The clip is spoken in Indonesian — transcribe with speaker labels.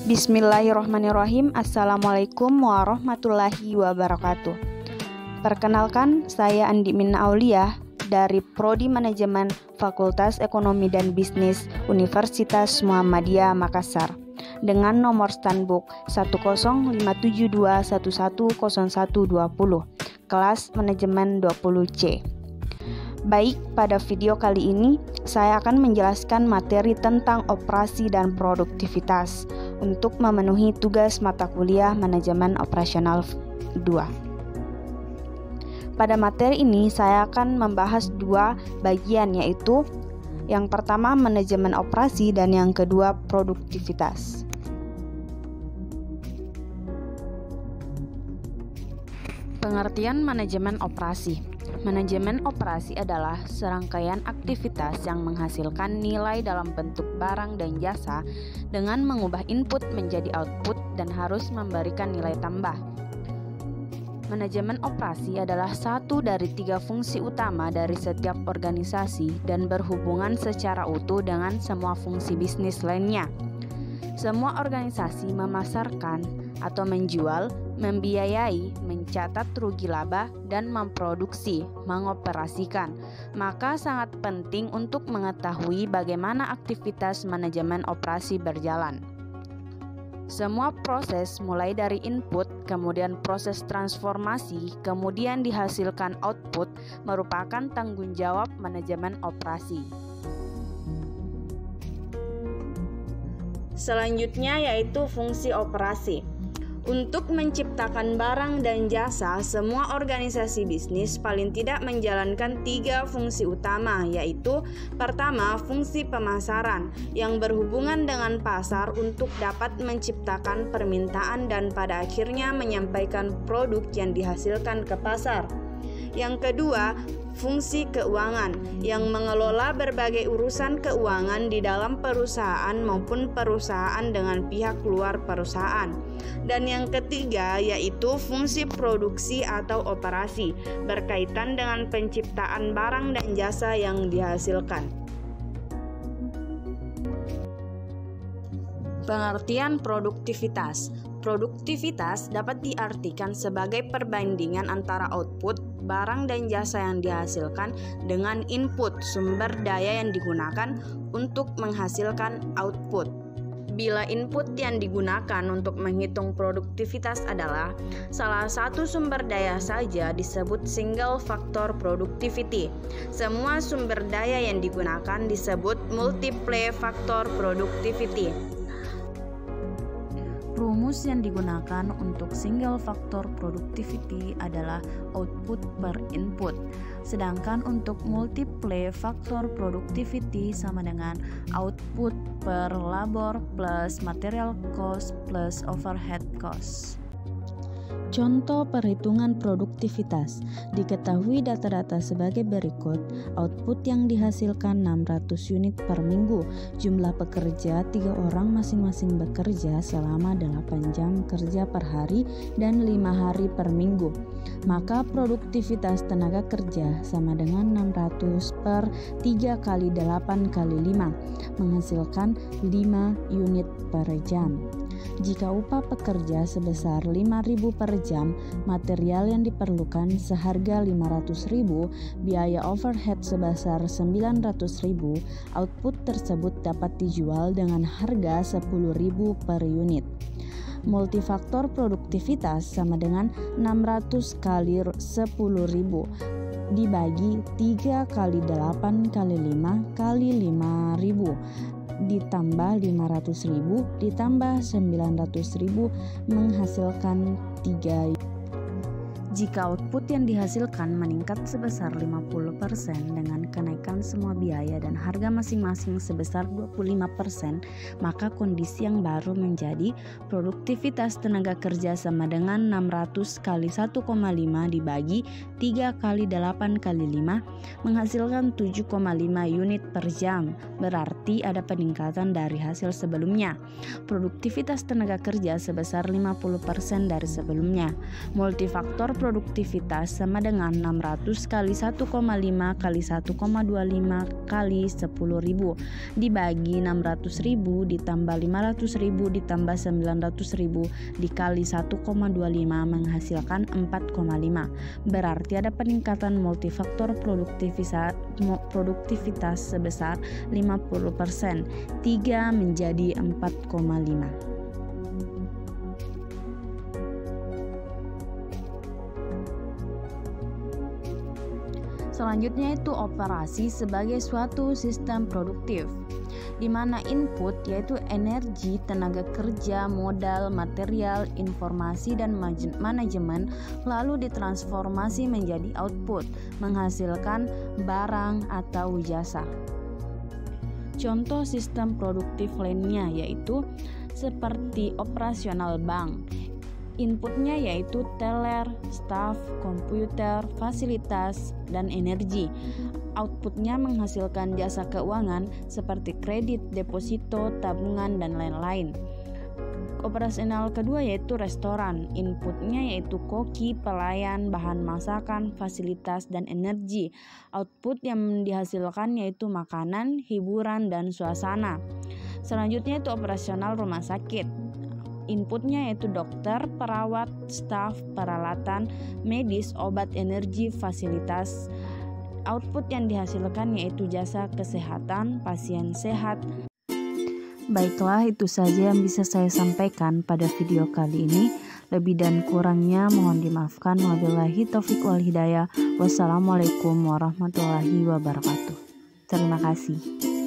Speaker 1: Bismillahirrahmanirrahim. Assalamualaikum warahmatullahi wabarakatuh. Perkenalkan, saya Andi Minna Aulia dari Prodi Manajemen Fakultas Ekonomi dan Bisnis Universitas Muhammadiyah Makassar dengan nomor Standbook 10572110120 kelas Manajemen 20C. Baik, pada video kali ini saya akan menjelaskan materi tentang operasi dan produktivitas untuk memenuhi tugas mata kuliah Manajemen Operasional 2. Pada materi ini saya akan membahas dua bagian, yaitu yang pertama manajemen operasi dan yang kedua produktivitas. Pengertian manajemen operasi. Manajemen operasi adalah serangkaian aktivitas yang menghasilkan nilai dalam bentuk barang dan jasa dengan mengubah input menjadi output dan harus memberikan nilai tambah. Manajemen operasi adalah satu dari 3 fungsi utama dari setiap organisasi dan berhubungan secara utuh dengan semua fungsi bisnis lainnya. Semua organisasi memasarkan atau menjual, membiayai, mencatat rugi laba, dan memproduksi, mengoperasikan. Maka sangat penting untuk mengetahui bagaimana aktivitas manajemen operasi berjalan. Semua proses mulai dari input, kemudian proses transformasi, kemudian dihasilkan output merupakan tanggung jawab manajemen operasi. Selanjutnya yaitu fungsi operasi. Untuk menciptakan barang dan jasa, semua organisasi bisnis paling tidak menjalankan 3 fungsi utama, yaitu pertama, fungsi pemasaran yang berhubungan dengan pasar untuk dapat menciptakan permintaan dan pada akhirnya menyampaikan produk yang dihasilkan ke pasar. Yang kedua, fungsi keuangan yang mengelola berbagai urusan keuangan di dalam perusahaan maupun perusahaan dengan pihak luar perusahaan. Dan yang ketiga yaitu fungsi produksi atau operasi berkaitan dengan penciptaan barang dan jasa yang dihasilkan. Pengertian produktivitas. Produktivitas dapat diartikan sebagai perbandingan antara output barang dan jasa yang dihasilkan dengan input sumber daya yang digunakan untuk menghasilkan output. Bila input yang digunakan untuk menghitung produktivitas adalah salah satu sumber daya saja disebut single factor productivity. Semua sumber daya yang digunakan disebut multiple factor productivity. Rumus yang digunakan untuk single factor productivity adalah output per input. Sedangkan untuk multiple factor productivity sama dengan output per labor plus material cost plus overhead cost. Contoh perhitungan produktivitas. Diketahui data-data sebagai berikut. Output yang dihasilkan 600 unit per minggu. Jumlah pekerja 3 orang masing-masing bekerja selama 8 jam kerja per hari dan 5 hari per minggu. Maka produktivitas tenaga kerja sama dengan 600 per 3 kali 8 kali 5 menghasilkan 5 unit per jam. Jika upah pekerja sebesar 5.000 per jam, material yang diperlukan seharga 500.000, biaya overhead sebesar 900.000, output tersebut dapat dijual dengan harga 10.000 per unit. Multifaktor produktivitas sama dengan 600 kali 10.000 dibagi 3 kali 8 kali 5 kali 5.000 ditambah 500.000 ditambah 900.000 menghasilkan 3. Jika output yang dihasilkan meningkat sebesar 50% dengan kenaikan semua biaya dan harga masing-masing sebesar 25%, maka kondisi yang baru menjadi produktivitas tenaga kerja sama dengan 600 kali 1,5 dibagi 3 kali 8 kali 5 menghasilkan 7,5 unit per jam. Berarti ada peningkatan dari hasil sebelumnya. Produktivitas tenaga kerja sebesar 50% dari sebelumnya. Multifaktor produktivitas sama dengan 600 kali 1,5 kali 1,25 kali 10.000 dibagi 600.000 ditambah 500.000 ditambah 900.000 dikali 1,25 menghasilkan 4,5. Berarti ada peningkatan multifaktor produktivitas sebesar 50%, 3 menjadi 4,5. Selanjutnya itu operasi sebagai suatu sistem produktif, di mana input yaitu energi, tenaga kerja, modal, material, informasi, dan manajemen lalu ditransformasi menjadi output, menghasilkan barang atau jasa. Contoh sistem produktif lainnya yaitu seperti operasional bank. Inputnya yaitu teller, staf, komputer, fasilitas, dan energi. Outputnya menghasilkan jasa keuangan seperti kredit, deposito, tabungan, dan lain-lain. Operasional kedua yaitu restoran. Inputnya yaitu koki, pelayan, bahan masakan, fasilitas, dan energi. Output yang dihasilkan yaitu makanan, hiburan, dan suasana. Selanjutnya itu operasional rumah sakit. Inputnya yaitu dokter, perawat, staf, peralatan medis, obat, energi, fasilitas. Output yang dihasilkan yaitu jasa kesehatan, pasien sehat. Baiklah, itu saja yang bisa saya sampaikan pada video kali ini. Lebih dan kurangnya mohon dimaafkan. Wabillahi taufiq wal hidayah. Wassalamualaikum warahmatullahi wabarakatuh. Terima kasih.